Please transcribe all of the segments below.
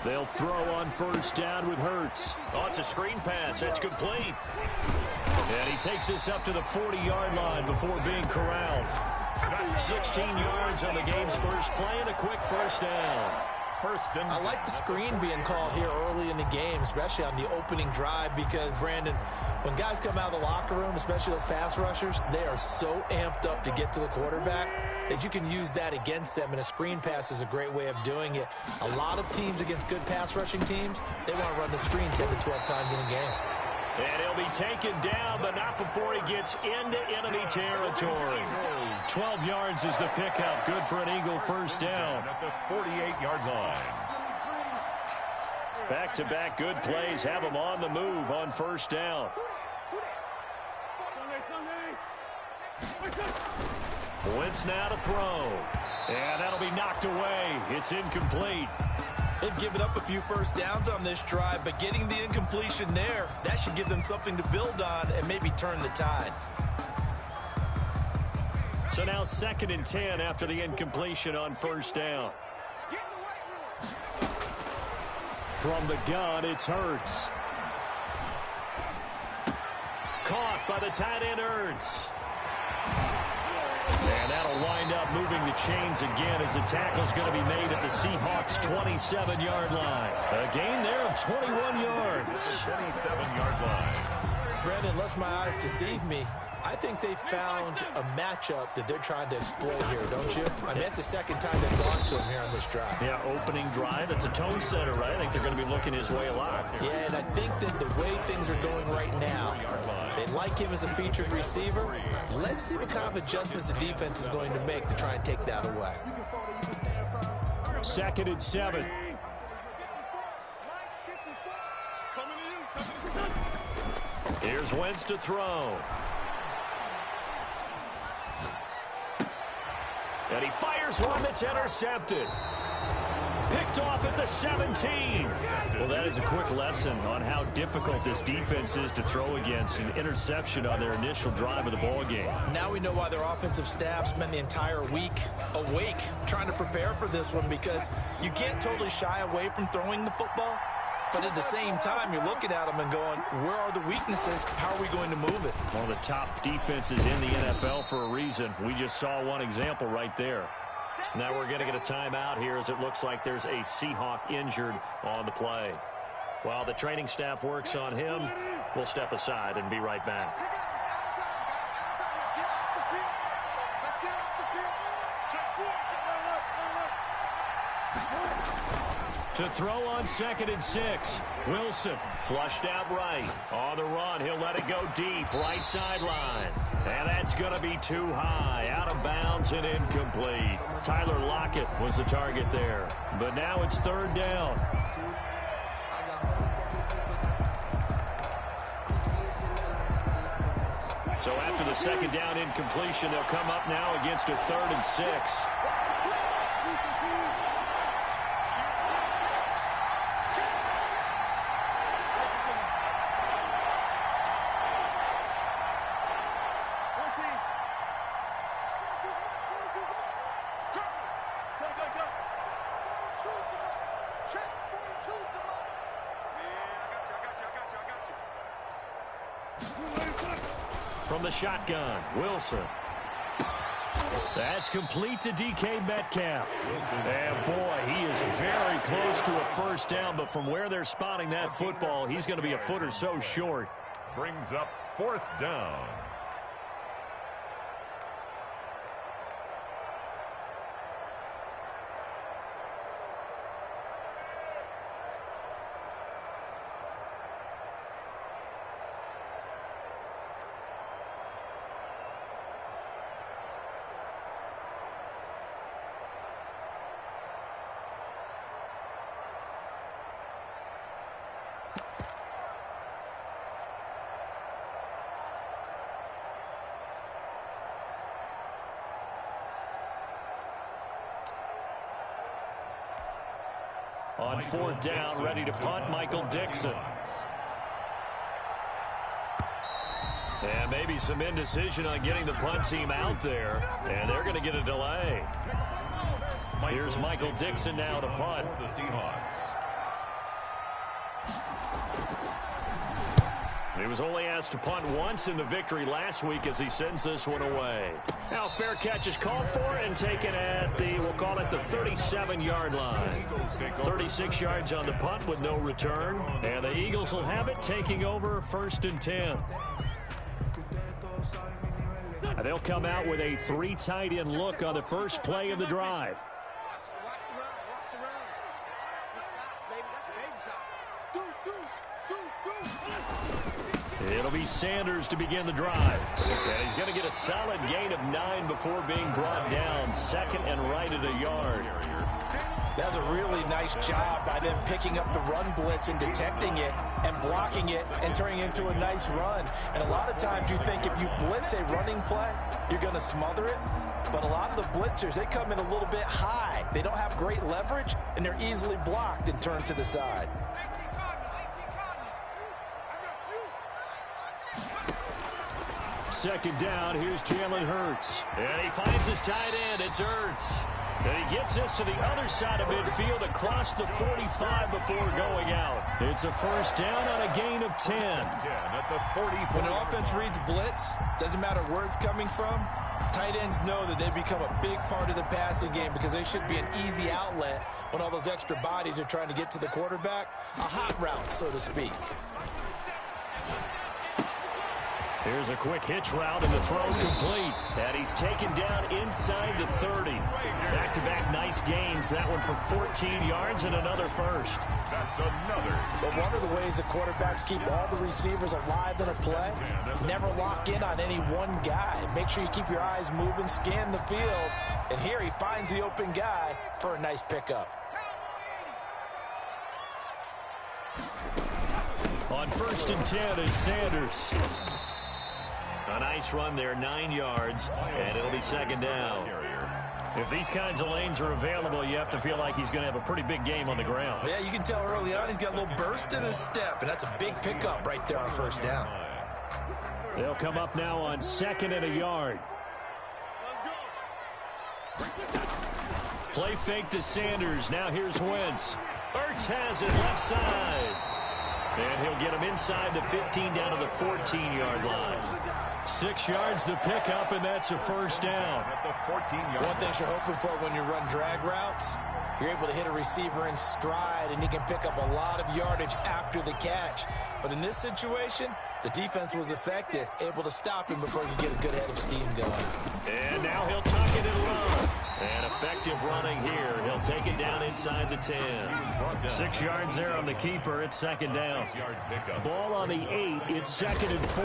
They'll throw on first down with Hurts. Oh, it's a screen pass. That's complete. And he takes this up to the 40-yard line before being corralled. 16 yards on the game's first play and a quick first down. I like the screen being called here early in the game, especially on the opening drive, because, Brandon, when guys come out of the locker room, especially those pass rushers, they are so amped up to get to the quarterback that you can use that against them, and a screen pass is a great way of doing it. A lot of teams against good pass rushing teams, they want to run the screen 10 to 12 times in a game. And he'll be taken down, but not before he gets into enemy territory. 12 yards is the pickup. Good for an Eagle first down. At the 48-yard line. Back-to-back good plays have him on the move on first down. Wentz now to throw. And that'll be knocked away. It's incomplete. They've given up a few first downs on this drive, but getting the incompletion there, that should give them something to build on and maybe turn the tide. So now 2nd and 10 after the incompletion on first down. From the gun, it's Hurts. Caught by the tight end, Hurts. And that'll wind up moving the chains again as the tackle's going to be made at the Seahawks' 27-yard line. A gain there of 21 yards. 27-yard line. Brandon, unless my eyes deceive me, I think they found a matchup that they're trying to exploit here, don't you? I mean, that's the second time they've gone to him here on this drive. Yeah, opening drive. It's a tone setter, right? I think they're going to be looking his way a lot. Yeah, and I think that the way things are going right now, they like him as a featured receiver. Let's see what kind of adjustments the defense is going to make to try and take that away. 2nd and 7. Here's Wentz to throw. And he fires one that's intercepted. Picked off at the 17. Well, that is a quick lesson on how difficult this defense is to throw against. An interception on their initial drive of the ballgame. Now we know why their offensive staff spent the entire week awake trying to prepare for this one, because you can't totally shy away from throwing the football. But at the same time, you're looking at them and going, where are the weaknesses? How are we going to move it? One of the top defenses in the NFL for a reason. We just saw one example right there. Now we're going to get a timeout here as it looks like there's a Seahawk injured on the play. While the training staff works on him, we'll step aside and be right back. To throw on 2nd and 6. Wilson flushed out right. On the run, he'll let it go deep. Right sideline. And that's going to be too high. Out of bounds and incomplete. Tyler Lockett was the target there. But now it's 3rd down. So after the 2nd down incompletion, they'll come up now against a 3rd and 6. From the shotgun, Wilson. That's complete to DK Metcalf. And boy, he is very close to a first down, but from where they're spotting that football, he's going to be a foot or so short. Brings up 4th down. On 4th down, ready to punt, Michael Dixon. And maybe some indecision on getting the punt team out there. And they're going to get a delay. Here's Michael Dixon now to punt. The Seahawks. He was only asked to punt once in the victory last week as he sends this one away. Now fair catch is called for and taken at the, we'll call it the 37-yard line. 36 yards on the punt with no return. And the Eagles will have it, taking over 1st and 10. They'll come out with a 3 tight end look on the first play of the drive. It'll be Sanders to begin the drive. And he's going to get a solid gain of 9 before being brought down. Second and right at a yard. That's a really nice job by them picking up the run blitz and detecting it and blocking it and turning it into a nice run. And a lot of times you think if you blitz a running play, you're going to smother it. But a lot of the blitzers, they come in a little bit high. They don't have great leverage, and they're easily blocked and turned to the side. Second down, here's Jalen Hurts. And he finds his tight end, it's Hurts. And he gets this to the other side of midfield across the 45 before going out. It's a first down on a gain of 10. At the 40. When the offense reads blitz, doesn't matter where it's coming from, tight ends know that they become a big part of the passing game because they should be an easy outlet when all those extra bodies are trying to get to the quarterback. A hot route, so to speak. Here's a quick hitch route and the throw complete. And he's taken down inside the 30. Back-to-back nice gains. That one for 14 yards and another first. That's another. But one of the ways the quarterbacks keep all the receivers alive in a play, never lock in on any one guy. Make sure you keep your eyes moving, scan the field. And here he finds the open guy for a nice pickup. On 1st and 10, it's Sanders. A nice run there, 9 yards, and it'll be second down. If these kinds of lanes are available, you have to feel like he's going to have a pretty big game on the ground. Yeah, you can tell early on he's got a little burst in his step, and that's a big pickup right there on first down. They'll come up now on 2nd and a yard. Play fake to Sanders. Now here's Wentz. Ertz has it left side. And he'll get him inside the 15 down to the 14-yard line. 6 yards the pickup, and that's a first down. One thing you're hoping for when you run drag routes, you're able to hit a receiver in stride, and he can pick up a lot of yardage after the catch. But in this situation, the defense was effective, able to stop him before he could get a good head of steam going. And now he'll tuck it and run. And effective running here. He'll take it down inside the 10. 6 yards there on the keeper. It's second down. Ball on the 8. It's 2nd and 4.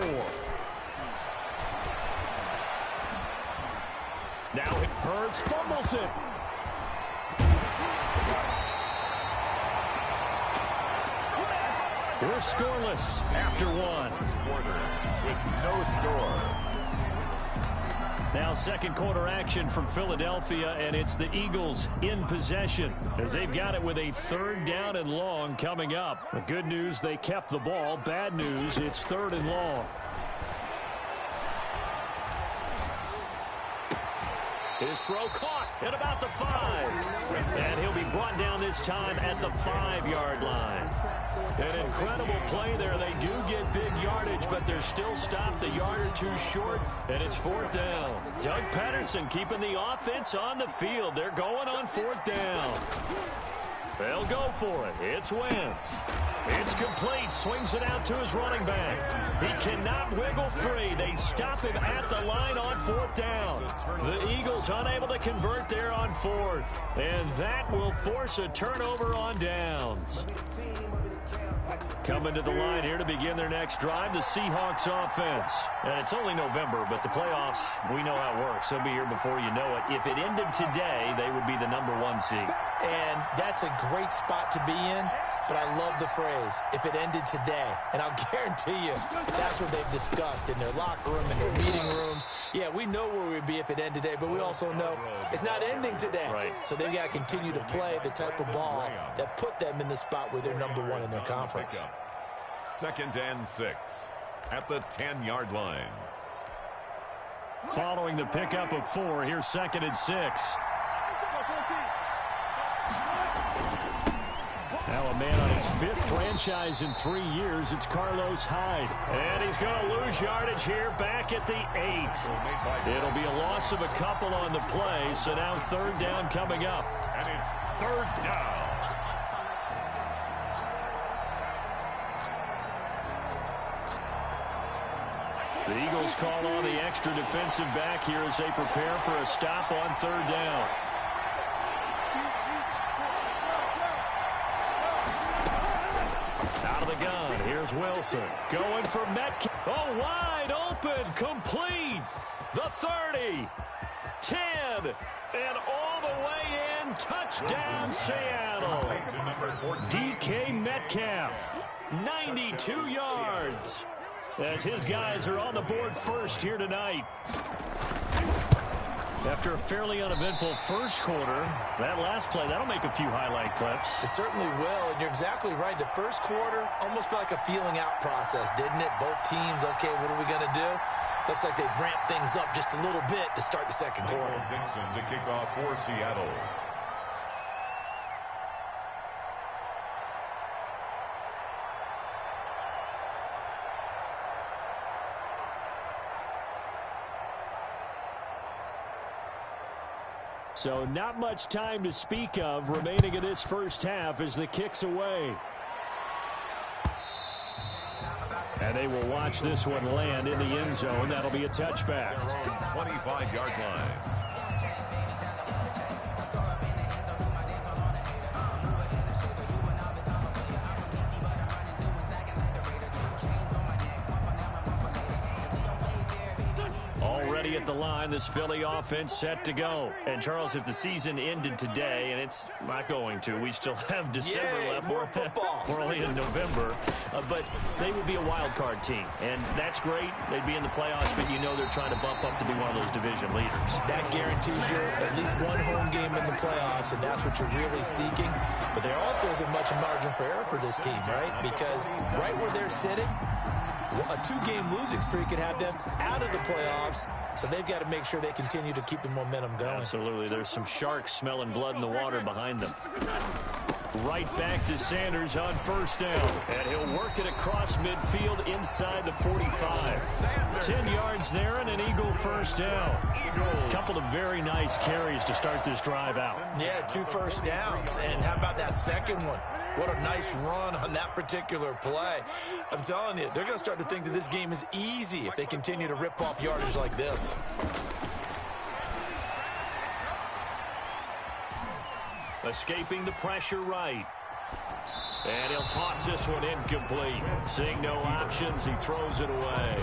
Now Hurts fumbles it. We're scoreless after one. With no score. Now second quarter action from Philadelphia, and it's the Eagles in possession as they've got it with a 3rd down and long coming up. The good news, they kept the ball. Bad news, it's 3rd and long. His throw caught at about the 5. And he'll be brought down this time at the 5-yard line. An incredible play there. They do get big yardage, but they're still stopped a yard or two short, and it's 4th down. Doug Patterson keeping the offense on the field. They're going on 4th down. They'll go for it. It's Wentz. It's complete. Swings it out to his running back. He cannot wiggle free. They stop him at the line on 4th down. The Eagles unable to convert there on 4th. And that will force a turnover on downs. Coming to the line here to begin their next drive, the Seahawks offense. And it's only November, but the playoffs, we know how it works. They'll be here before you know it. If it ended today, they would be the #1 seed. And that's a great spot to be in, but I love the phrase, if it ended today. And I'll guarantee you, that's what they've discussed in their locker room, in their meeting rooms. Yeah, we know where we'd be if it ended today, but we also know it's not ending today. Right. So they've got to continue to play the type of ball that put them in the spot where they're #1 in their conference. 2nd and 6 at the 10-yard line. Following the pickup of 4, here's 2nd and 6. Now a man on his 5th franchise in 3 years. It's Carlos Hyde. And he's going to lose yardage here back at the 8. It'll be a loss of a couple on the play. So now 3rd down coming up. And it's 3rd down. The Eagles call on the extra defensive back here as they prepare for a stop on 3rd down. Out of the gun, here's Wilson. Going for Metcalf. Oh, wide open, complete. The 30, 10, and all the way in. Touchdown, Seattle. DK Metcalf, 92 yards. As his guys are on the board first here tonight. After a fairly uneventful first quarter, that last play, that'll make a few highlight clips. It certainly will, and you're exactly right. The first quarter almost felt like a feeling out process, didn't it? Both teams, okay, what are we going to do? Looks like they ramped things up just a little bit to start the second quarter. Dixon to kick off for Seattle. So not much time to speak of remaining in this first half as the kick's away. And they will watch this one land in the end zone. That'll be a touchback. 25-yard line. Already at the line, this Philly offense set to go. And, Charles, if the season ended today, and it's not going to, we still have December left. More football. We're only in November. But they would be a wild card team. And that's great. They'd be in the playoffs, but you know they're trying to bump up to be one of those division leaders. That guarantees you at least one home game in the playoffs, and that's what you're really seeking. But there also isn't much margin for error for this team, right? Because right where they're sitting, a 2-game losing streak could have them out of the playoffs, so they've got to make sure they continue to keep the momentum going. Absolutely. There's some sharks smelling blood in the water behind them. Right back to Sanders on first down. And he'll work it across midfield inside the 45. 10 yards there and an Eagle first down. A couple of very nice carries to start this drive out. Yeah, 2 first downs. And how about that second one? What a nice run on that particular play. I'm telling you, they're going to start to think that this game is easy if they continue to rip off yardage like this. Escaping the pressure right. And he'll toss this one incomplete. Seeing no options, he throws it away.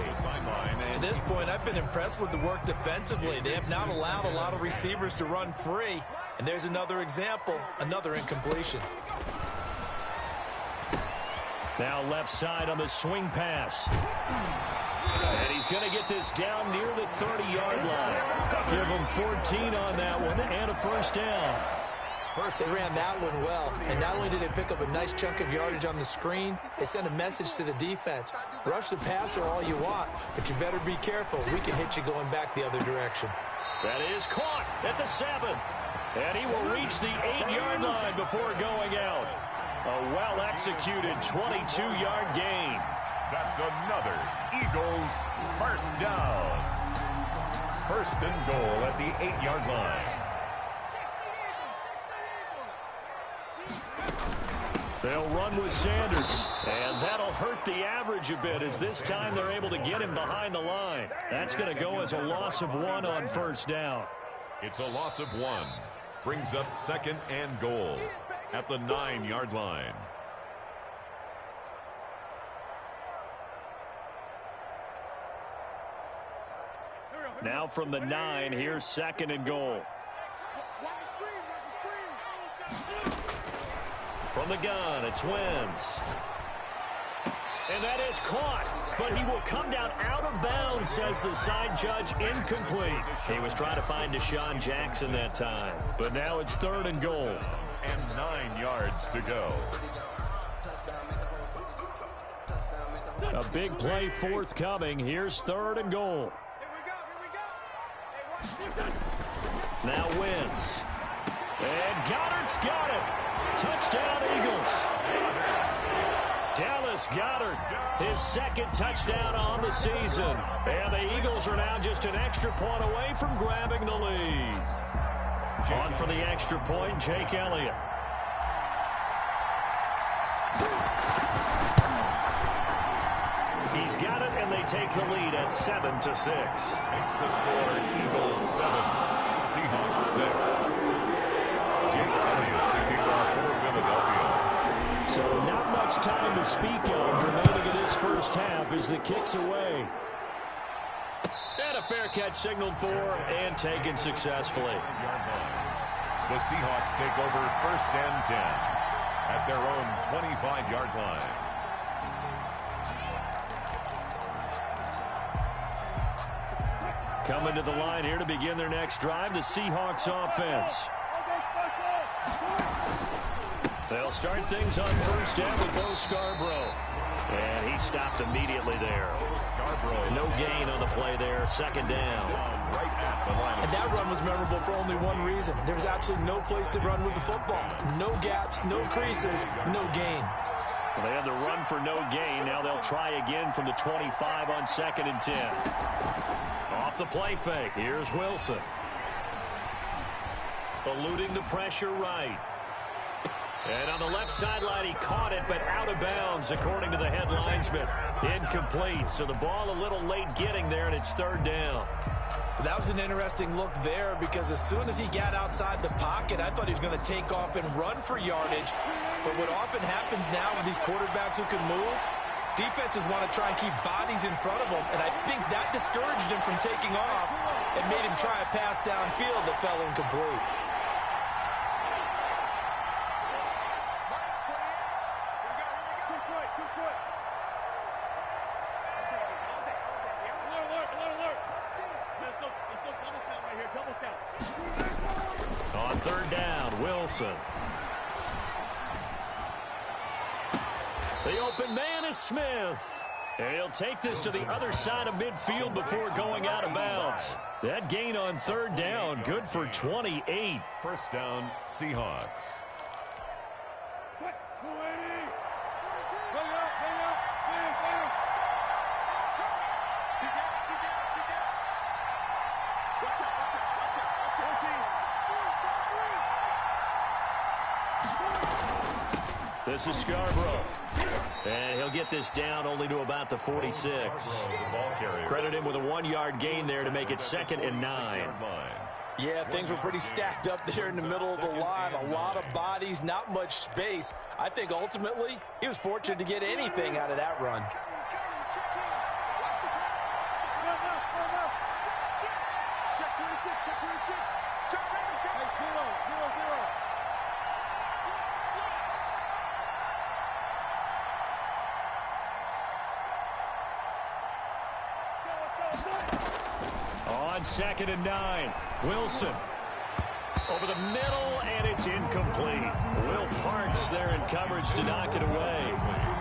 To this point, I've been impressed with the work defensively. They have not allowed a lot of receivers to run free. And there's another example, another incompletion. Now left side on the swing pass. And he's going to get this down near the 30-yard line. Give him 14 on that one and a first down. They ran that one well, and not only did they pick up a nice chunk of yardage on the screen, they sent a message to the defense. Rush the passer all you want, but you better be careful. We can hit you going back the other direction. That is caught at the 7. And he will reach the 8-yard line before going out. A well-executed 22-yard gain. That's another Eagles first down. First and goal at the 8-yard line. They'll run with Sanders, and that'll hurt the average a bit as this time they're able to get him behind the line. That's going to go as a loss of 1 on first down. It's a loss of 1. Brings up second and goal at the 9-yard line. Now from the 9, here's second and goal. From the gun, it's Wentz. And that is caught, but he will come down out of bounds, says the side judge, incomplete. He was trying to find Deshaun Jackson that time, but now it's third and goal. And 9 yards to go. A big play forthcoming. Here's third and goal. Now Wentz. And Goddard's got it. Touchdown, Eagles. Dallas Goedert, his second touchdown on the season. And the Eagles are now just an extra point away from grabbing the lead. On for the extra point, Jake Elliott. He's got it, and they take the lead at 7-6. Makes the score Eagles 7, Seahawks 6. Jake Elliott taking off for Philadelphia. So not much time to speak of remaining in this first half as the kick's away. And a fair catch signaled for and taken successfully. The Seahawks take over 1st and 10 at their own 25-yard line. Coming to the line here to begin their next drive, the Seahawks offense. They'll start things on 1st down with Bo Scarborough. And he stopped immediately there. No gain on the play there, 2nd down. And that run was memorable for only one reason. There's absolutely no place to run with the football. No gaps, no creases, no gain. Well, they had the run for no gain. Now they'll try again from the 25 on 2nd and 10. Off the play fake. Here's Wilson. Eluding the pressure right. And on the left sideline, he caught it, but out of bounds, according to the head linesman. Incomplete. So the ball a little late getting there, and it's 3rd down. That was an interesting look there because as soon as he got outside the pocket, I thought he was going to take off and run for yardage. But what often happens now with these quarterbacks who can move, defenses want to try and keep bodies in front of them, and I think that discouraged him from taking off and made him try a pass downfield that fell incomplete. On 3rd down, Wilson. The open man is Smith. And he'll take this to the other side of midfield before going out of bounds. That gain on 3rd down, good for 28. 1st down, Seahawks. This is Scarborough. And he'll get this down only to about the 46. Credit him with a 1-yard gain there to make it 2nd and 9. Yeah, things were pretty stacked up there in the middle of the line. A lot of bodies, not much space. I think ultimately he was fortunate to get anything out of that run. On 2nd and 9, Wilson over the middle, and it's incomplete. Will Parks there in coverage to knock it away.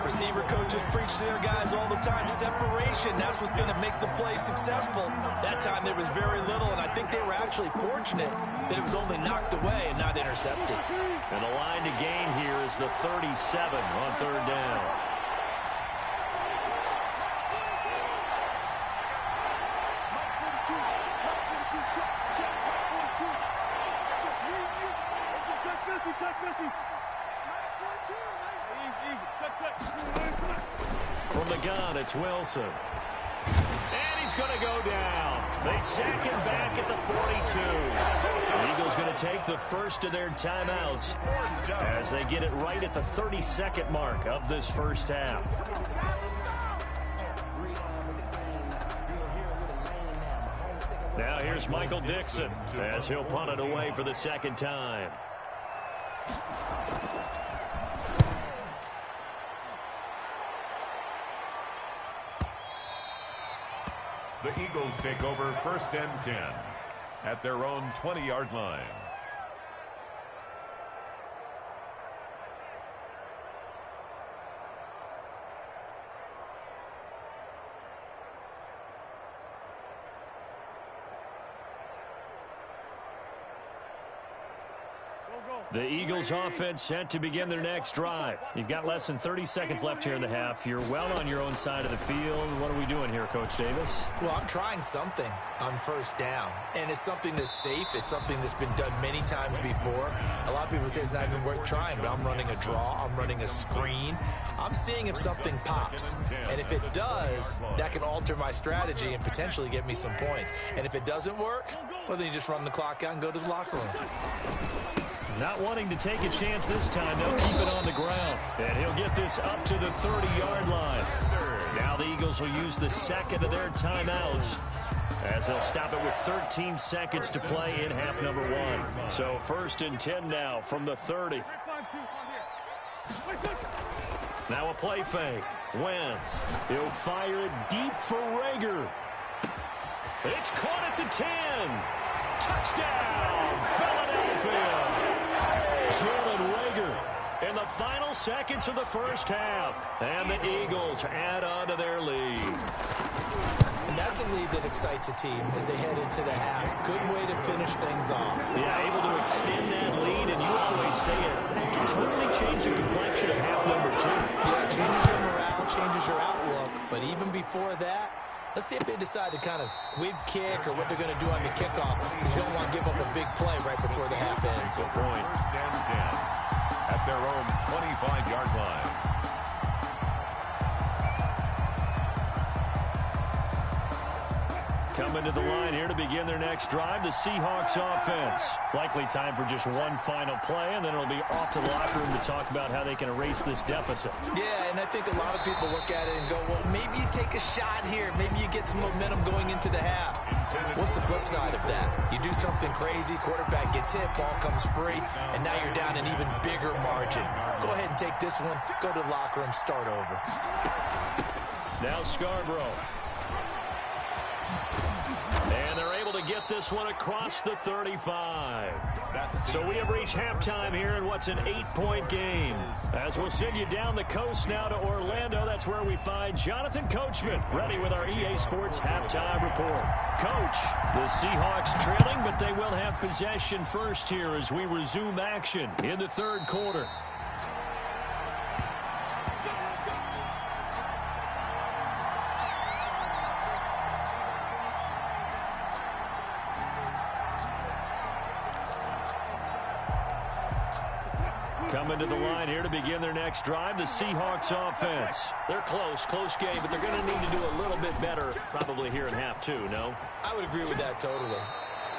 Receiver coaches preach to their guys all the time. Separation, that's what's going to make the play successful. That time there was very little, and I think they were actually fortunate that it was only knocked away and not intercepted. And the line to gain here is the 37 on 3rd down. From the gun, it's Wilson. And he's going to go down. They sack him back at the 42. The Eagles going to take the first of their timeouts as they get it right at the 32nd mark of this first half. Now here's Michael Dixon as he'll punt it away for the 2nd time. The Eagles take over 1st and 10 at their own 20-yard line. Go. The Eagles offense set to begin their next drive. You've got less than 30 seconds left here in the half. You're well on your own side of the field. What are we doing here, Coach Davis? Well, I'm trying something on first down, and it's something that's safe. It's something that's been done many times before. A lot of people say it's not even worth trying, but I'm running a draw. I'm running a screen. I'm seeing if something pops, and if it does, that can alter my strategy and potentially get me some points. And if it doesn't work, well, then you just run the clock out and go to the locker room. Not wanting to take a chance this time, they'll keep it on the ground. And he'll get this up to the 30-yard line. Now the Eagles will use the second of their timeouts as they'll stop it with 13 seconds to play in half number 1. So 1st and 10 now from the 30. Now a play fake. Wentz. He'll fire it deep for Rager. It's caught at the 10. Touchdown, Philadelphia. Jalen Rager in the final seconds of the first half. And the Eagles add on to their lead. And that's a lead that excites a team as they head into the half. Good way to finish things off. Yeah, able to extend that lead, and you always say it can totally change the complexion of half number 2. Yeah, it changes your morale, changes your outlook. But even before that, let's see if they decide to kind of squib kick or what they're going to do on the kickoff, because you don't want to give up a big play right before the half ends. Good point. 1st and 10 at their own 25-yard line. Coming to the line here to begin their next drive, the Seahawks offense. Likely time for just one final play, and then it'll be off to the locker room to talk about how they can erase this deficit. Yeah, and I think a lot of people look at it and go, well, maybe you take a shot here. Maybe you get some momentum going into the half. What's the flip side of that? You do something crazy, quarterback gets hit, ball comes free, and now you're down an even bigger margin. Go ahead and take this one, go to the locker room, start over. Now Scarborough. And they're able to get this one across the 35. So we have reached halftime here in what's an 8-point game. As we'll send you down the coast now to Orlando, that's where we find Jonathan Coachman, ready with our EA Sports halftime report. Coach, the Seahawks trailing, but they will have possession first here as we resume action in the 3rd quarter. Coming to the line here to begin their next drive, the Seahawks offense. They're close game, but they're going to need to do a little bit better probably here in half 2, no? I would agree with that totally.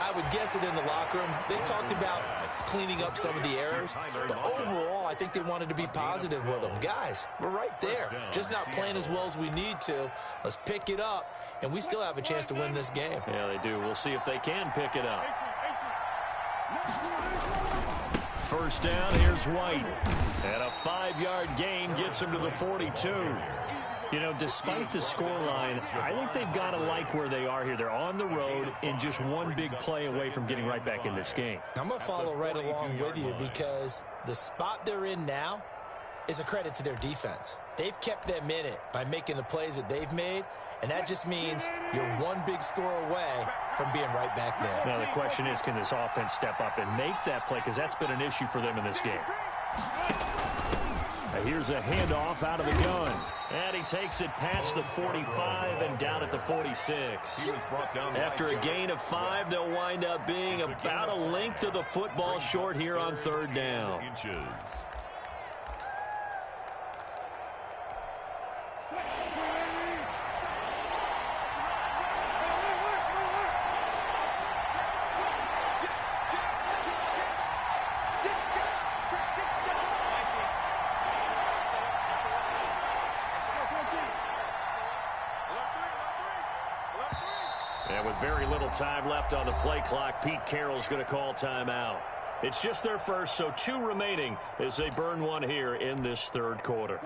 I would guess it in the locker room. They talked about cleaning up some of the errors, but overall, I think they wanted to be positive with them. Guys, we're right there. Just not playing as well as we need to. Let's pick it up, and we still have a chance to win this game. Yeah, they do. We'll see if they can pick it up. First down, here's White. And a 5-yard gain gets him to the 42. You know, despite the scoreline, I think they've got to like where they are here. They're on the road and just one big play away from getting right back in this game. I'm going to follow right along with you because the spot they're in now is a credit to their defense. They've kept them in it by making the plays that they've made, and that just means you're one big score away from being right back there. Now, the question is, can this offense step up and make that play? Because that's been an issue for them in this game. Now, here's a handoff out of the gun. And he takes it past the 45 and down at the 46. After a gain of 5, they'll wind up being about a length of the football short here on 3rd down. And with very little time left on the play clock, Pete Carroll's going to call timeout. It's just their first, so 2 remaining as they burn one here in this 3rd quarter.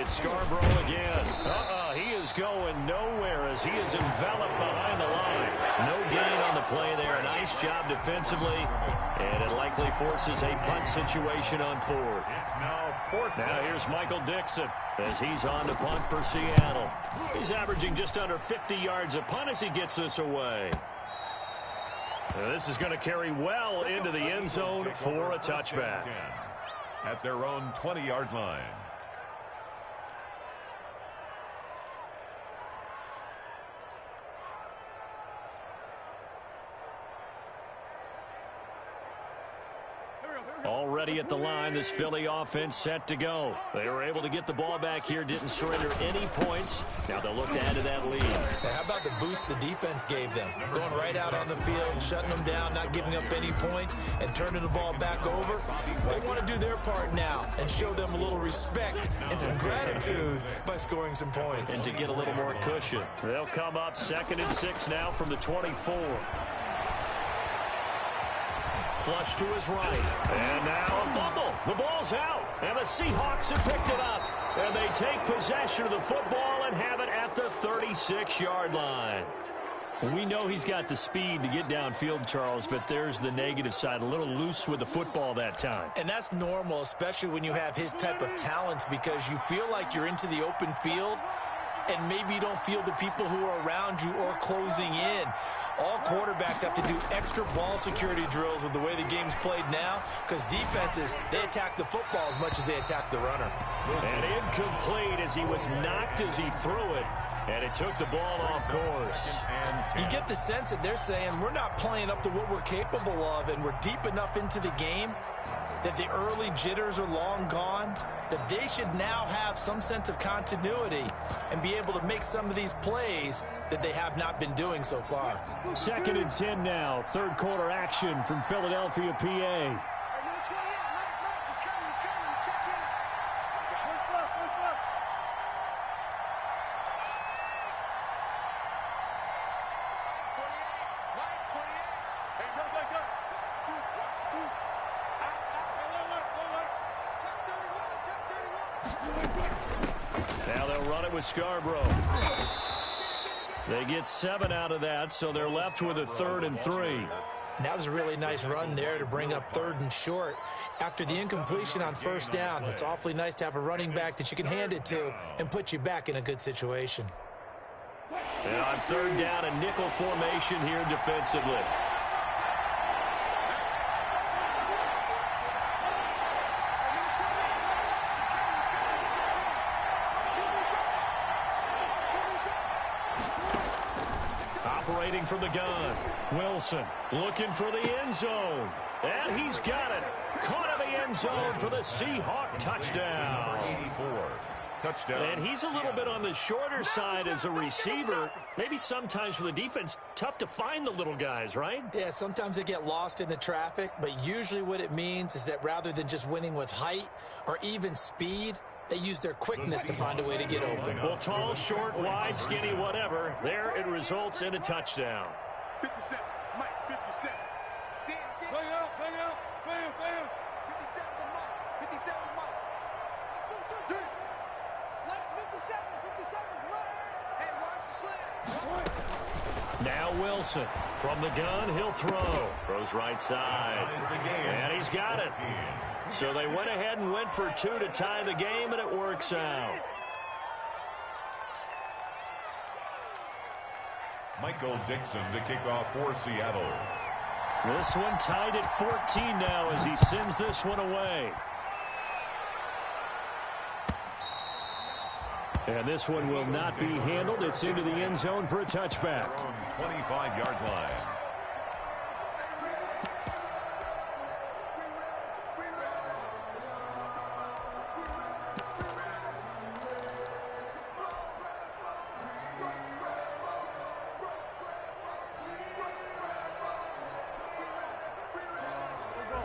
It's Scarborough again. He is going nowhere as he is enveloped behind the line. No gain on the play there. Nice job defensively. And it likely forces a punt situation on fourth. It's now fourth. Now here's Michael Dixon as he's on to punt for Seattle. He's averaging just under 50 yards a punt as he gets this away. This is going to carry well into the end zone for a touchback. At their own 20-yard line. Already at the line, this Philly offense set to go. They were able to get the ball back here, didn't surrender any points. Now they'll look to add to that lead. Now, how about the boost the defense gave them? Going right out on the field, shutting them down, not giving up any points, and turning the ball back over. They want to do their part now and show them a little respect and some gratitude by scoring some points. And to get a little more cushion. They'll come up 2nd and 6 now from the 24. Flush to his right. And now a fumble. The ball's out. And the Seahawks have picked it up. And they take possession of the football and have it at the 36-yard line. We know he's got the speed to get downfield, Charles, but there's the negative side. A little loose with the football that time. And that's normal, especially when you have his type of talents, because you feel like you're into the open field and maybe you don't feel the people who are around you or closing in. All quarterbacks have to do extra ball security drills with the way the game's played now, because defenses, they attack the football as much as they attack the runner. And incomplete as he was knocked as he threw it, and it took the ball off course. You get the sense that they're saying we're not playing up to what we're capable of, and we're deep enough into the game that the early jitters are long gone, that they should now have some sense of continuity and be able to make some of these plays that they have not been doing so far. 2nd and 10 now. Third quarter action from Philadelphia, PA. Now they'll run it with Scarborough. They get 7 out of that, so they're left with a 3rd and 3. And that was a really nice run there to bring up 3rd and short. After the incompletion on 1st down, it's awfully nice to have a running back that you can hand it to and put you back in a good situation. And on 3rd down, a nickel formation here defensively. Operating from the gun. Wilson looking for the end zone. And he's got it. Caught in the end zone for the Seahawk touchdown. 84. Touchdown. And he's a little bit on the shorter side as a receiver. Maybe sometimes for the defense, tough to find the little guys, right? Yeah, sometimes they get lost in the traffic, but usually what it means is that rather than just winning with height or even speed, they use their quickness to find a way to get open. Well, tall, short, wide, skinny, whatever. There it results in a touchdown. 57, Mike, 57. Bring out, bring out, bring out, bring out. 57 to Mike, 57 to Mike. Dude, last 57, 57's right. Hey, watch the slant. Now Wilson from the gun, he'll throw. Throws right side. And he's got it. So they went ahead and went for 2 to tie the game, and it works out. Michael Dixon to kick off for Seattle. This one tied at 14 now as he sends this one away. And this one will not be handled. It's into the end zone for a touchback. 25-yard line.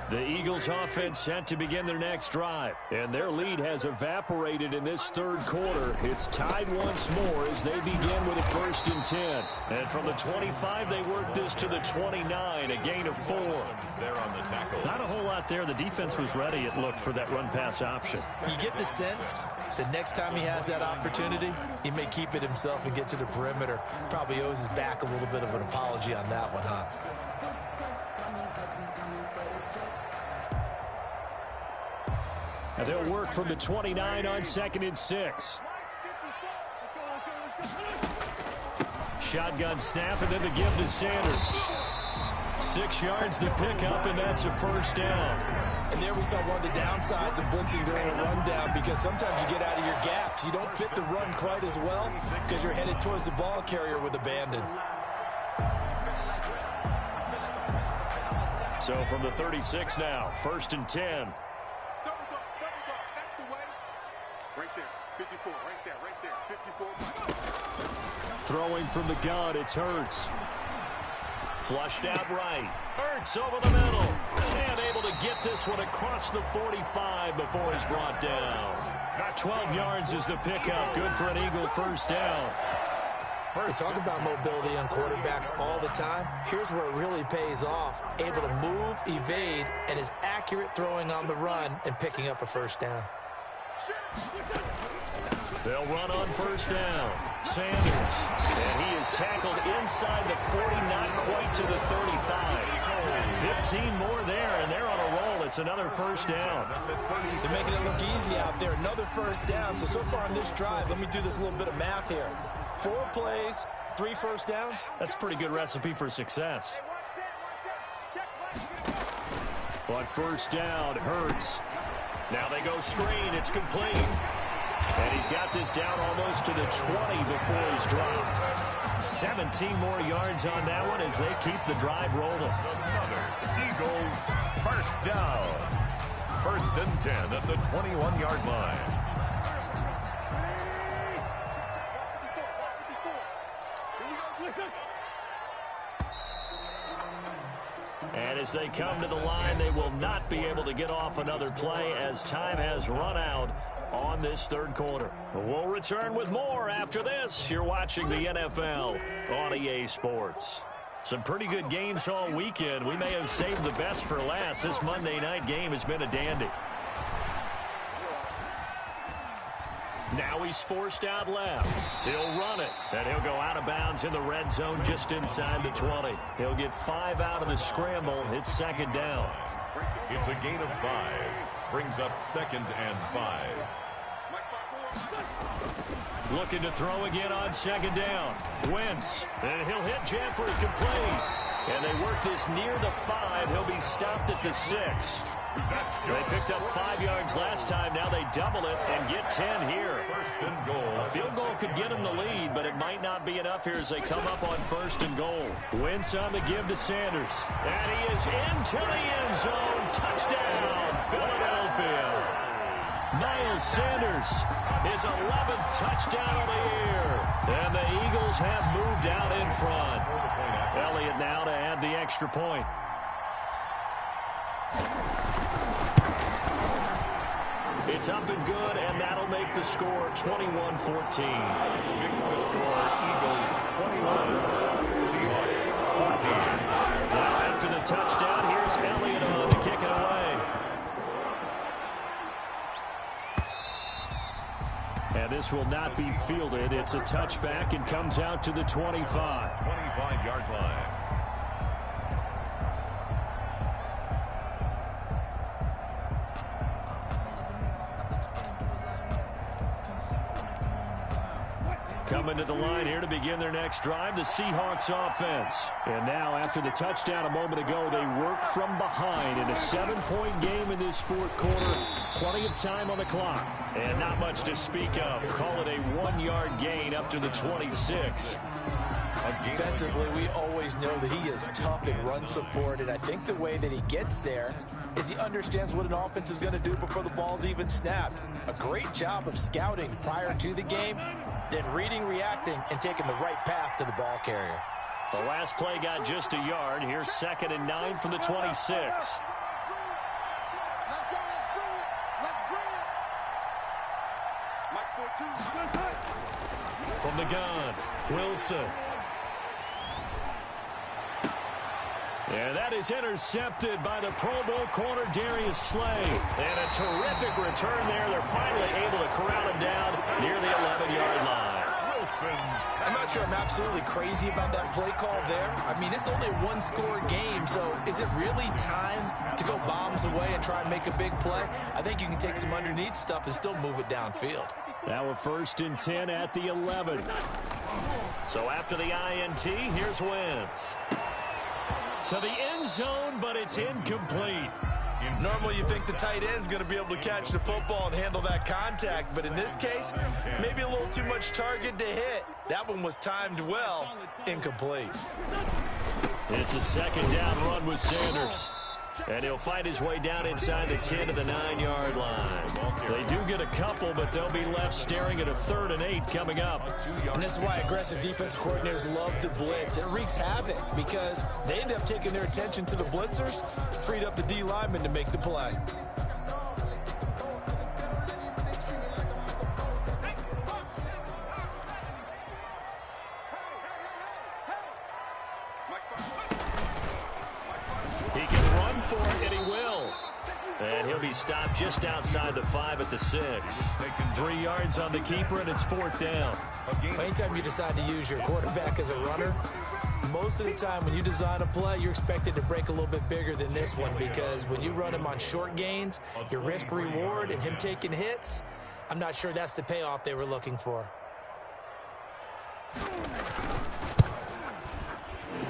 The Eagles offense set to begin their next drive, and their lead has evaporated in this third quarter. It's tied once more as they begin with a 1st and 10. And from the 25, they work this to the 29, a gain of 4. There on the tackle. Not a whole lot there. The defense was ready, it looked, for that run-pass option. You get the sense that next time he has that opportunity, he may keep it himself and get to the perimeter. Probably owes his back a little bit of an apology on that one, huh? And they'll work from the 29 on 2nd and 6. Shotgun snap, and then the give to Sanders. 6 yards the pickup, and that's a 1st down. And there we saw one of the downsides of blitzing during a rundown, because sometimes you get out of your gaps. You don't fit the run quite as well because you're headed towards the ball carrier with abandon. So from the 36 now, 1st and 10. Right there, 54, right there, 54. Throwing from the gun, it's Hurts. Flushed out right. Hurts over the middle. And able to get this one across the 45 before he's brought down. 12 yards is the pickup. Good for an Eagle 1st down. We talk about mobility on quarterbacks all the time. Here's where it really pays off. Able to move, evade, and is accurate throwing on the run and picking up a 1st down. They'll run on 1st down. Sanders. And he is tackled inside the 40, not quite to the 35. 15 more there, and they're on a roll. It's another 1st down. They're making it look easy out there. Another 1st down. So far on this drive, let me do this little bit of math here. 4 plays, 3 1st downs. That's a pretty good recipe for success. But 1st down, Hurts. Now they go screen. It's complete. And he's got this down almost to the 20 before he's dropped. 17 more yards on that one as they keep the drive rolling. Eagles 1st down. 1st and 10 at the 21-yard line. And as they come to the line, they will not be able to get off another play as time has run out on this 3rd quarter. We'll return with more after this. You're watching the NFL on EA Sports. Some pretty good games all weekend. We may have saved the best for last. This Monday night game has been a dandy. Now he's forced out left. He'll run it, and he'll go out of bounds in the red zone just inside the 20. He'll get 5 out of the scramble. It's 2nd down. It's a gain of 5. Brings up 2nd and 5. Looking to throw again on 2nd down. Wentz, and he'll hit Jeffrey complete. And they work this near the 5. He'll be stopped at the 6. They picked up 5 yards last time. Now they double it and get 10 here. 1st and goal. A field goal could get them the lead, but it might not be enough here as they come up on 1st and goal. Wentz on the give to Sanders. And he is into the end zone. Touchdown, Philadelphia. Miles Sanders, his 11th touchdown of the year. And the Eagles have moved out in front. Elliott now to add the extra point. It's up and good, and that'll make the score 21-14. Makes the score Eagles 21, Seahawks 14. Now after the touchdown, here's Elliott on to kick it away. And this will not be fielded. It's a touchback and comes out to the 25. 25-yard line. Coming to the line here to begin their next drive, the Seahawks offense. And now, after the touchdown a moment ago, they work from behind in a 7-point game in this 4th quarter. Plenty of time on the clock. And not much to speak of. Call it a 1-yard gain up to the 26. Defensively, we always know that he is tough in run support, and I think the way that he gets there is he understands what an offense is going to do before the ball's even snapped. A great job of scouting prior to the game, then reading, reacting, and taking the right path to the ball carrier. The last play got just a yard. Here's 2nd and 9 from the 26. From the gun, Wilson. And that is intercepted by the Pro Bowl corner, Darius Slay. And a terrific return there. They're finally able to corral him down near the 11-yard line. I'm not sure I'm absolutely crazy about that play call there. I mean, it's only a one-score game, so is it really time to go bombs away and try and make a big play? I think you can take some underneath stuff and still move it downfield. Now we're 1st and 10 at the 11. So after the INT, here's Wentz. To the end zone, but it's incomplete. Normally you think the tight end's going to be able to catch the football and handle that contact, but in this case, maybe a little too much target to hit. That one was timed well, incomplete. It's a 2nd down run with Sanders. And he'll find his way down inside the 10 to the 9-yard line. They do get a couple, but they'll be left staring at a 3rd and 8 coming up. And this is why aggressive defensive coordinators love to blitz. It wreaks havoc because they end up taking their attention to the blitzers, freed up the D lineman to make the play. And he'll be stopped just outside the 5 at the 6. 3 yards on the keeper, and it's 4th down. Anytime you decide to use your quarterback as a runner, most of the time when you design a play, you're expected to break a little bit bigger than this one because when you run him on short gains, your risk-reward and him taking hits, I'm not sure that's the payoff they were looking for.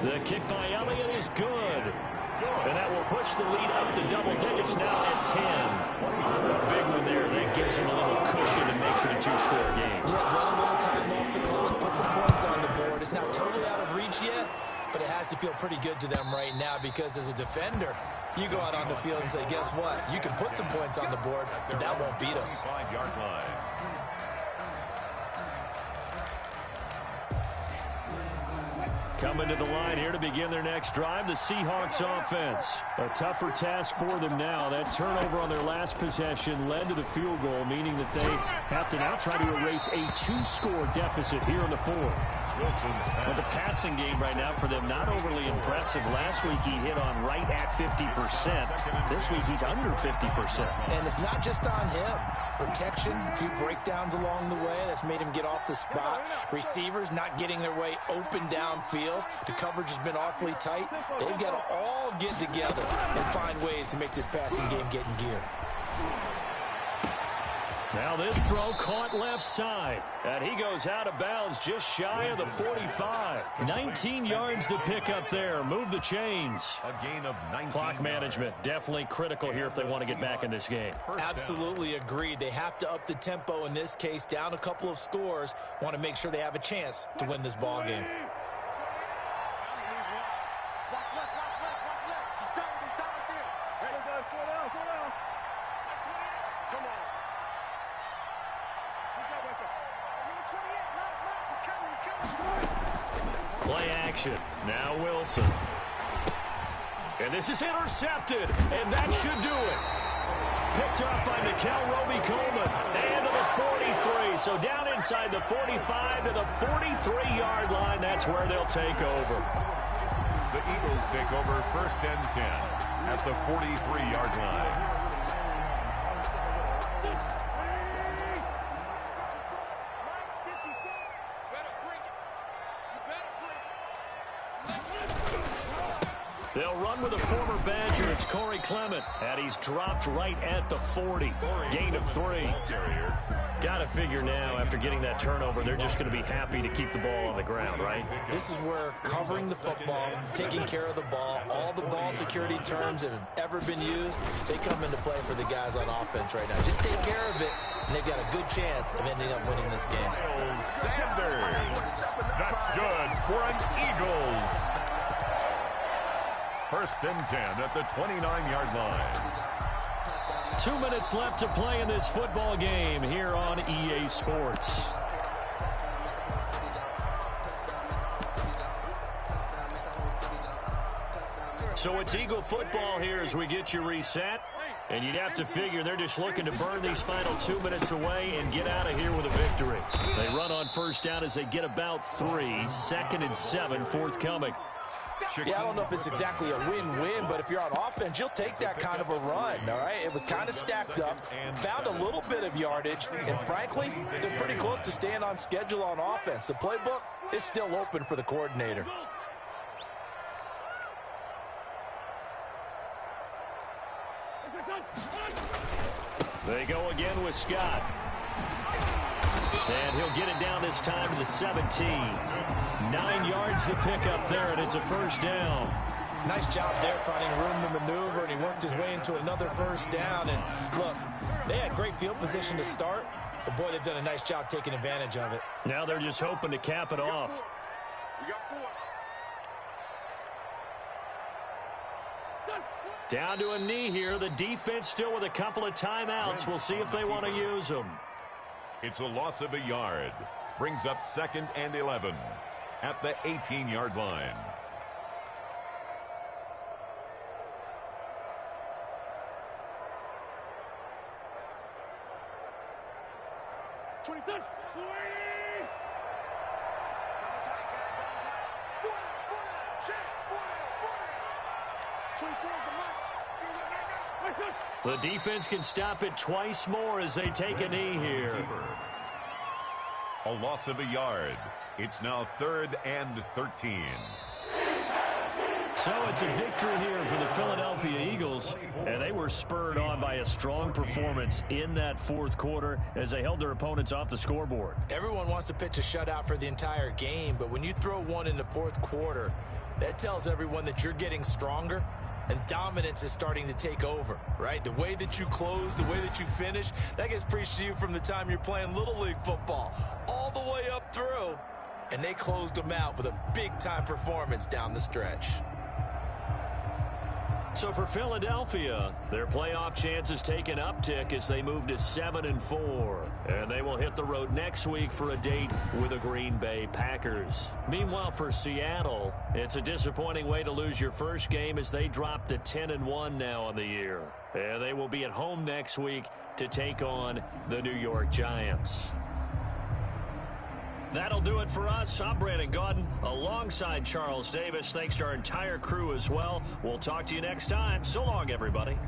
The kick by Elliott is good. And that will push the lead up to double digits now at 10. A big one there. That gives him a little cushion and makes it a 2-score game. Yeah, let a little time off the clock, put some points on the board. It's not totally out of reach yet, but it has to feel pretty good to them right now because as a defender, you go out on the field and say, guess what? You can put some points on the board, but that won't beat us. 5-yard line. Coming to the line here to begin their next drive, the Seahawks offense. A tougher task for them now. That turnover on their last possession led to the field goal, meaning that they have to now try to erase a 2-score deficit here in the 4th. But the passing game right now for them, not overly impressive. Last week he hit on right at 50%. This week he's under 50%. And it's not just on him. Protection, a few breakdowns along the way. That's made him get off the spot. Receivers not getting their way open downfield. The coverage has been awfully tight. They've got to all get together and find ways to make this passing game get in gear. Now this throw caught left side. And he goes out of bounds just shy of the 45. 19 yards to pick up there. Move the chains. A gain of 19 Clock management definitely critical here if they want to get back in this game. Absolutely agreed. They have to up the tempo in this case. Down a couple of scores. Want to make sure they have a chance to win this ball game. Play action. Now Wilson. And this is intercepted. And that should do it. Picked up by Mikel Roby-Coleman. And to the 43. So down inside the 45 to the 43-yard line. That's where they'll take over. The Eagles take over 1st and 10 at the 43-yard line. They'll run with a former Badger. It's Corey Clement. And he's dropped right at the 40. Gain of 3. Got to figure now, after getting that turnover, they're just going to be happy to keep the ball on the ground, right? This is where covering the football, taking care of the ball, all the ball security terms that have ever been used, they come into play for the guys on offense right now. Just take care of it, and they've got a good chance of ending up winning this game. Sanders. That's good for an Eagles. 1st and 10 at the 29-yard line. 2 minutes left to play in this football game here on EA Sports. So it's Eagle football here as we get you reset. And you'd have to figure they're just looking to burn these final 2 minutes away and get out of here with a victory. They run on first down as they get about 3. 2nd and 7 forthcoming. Yeah, I don't know if it's exactly a win-win, but if you're on offense, you'll take that kind of a run, all right? It was kind of stacked up, found a little bit of yardage, and frankly, they're pretty close to staying on schedule on offense. The playbook is still open for the coordinator. They go again with Scott. And he'll get it down this time to the 17. 9 yards to pick up there, and it's a first down. Nice job there finding room to maneuver, and he worked his way into another first down. And look, they had great field position to start, but boy, they've done a nice job taking advantage of it. Now they're just hoping to cap it off. Down to a knee here. The defense still with a couple of timeouts. We'll see if they want to use them. It's a loss of a yard. Brings up 2nd and 11 at the 18-yard line. The defense can stop it twice more as they take a knee here. A loss of a yard. It's now 3rd and 13. So it's a victory here for the Philadelphia Eagles, and they were spurred on by a strong performance in that fourth quarter as they held their opponents off the scoreboard. Everyone wants to pitch a shutout for the entire game, but when you throw one in the fourth quarter, that tells everyone that you're getting stronger and dominance is starting to take over, right? The way that you close, the way that you finish, that gets preached to you from the time you're playing Little League football all the way up through. And they closed them out with a big-time performance down the stretch. So for Philadelphia, their playoff chances take an uptick as they move to 7-4. And they will hit the road next week for a date with the Green Bay Packers. Meanwhile, for Seattle, it's a disappointing way to lose your first game as they drop to 10-1 now on the year. And they will be at home next week to take on the New York Giants. That'll do it for us. I'm Brandon Gaudin alongside Charles Davis. Thanks to our entire crew as well. We'll talk to you next time. So long, everybody.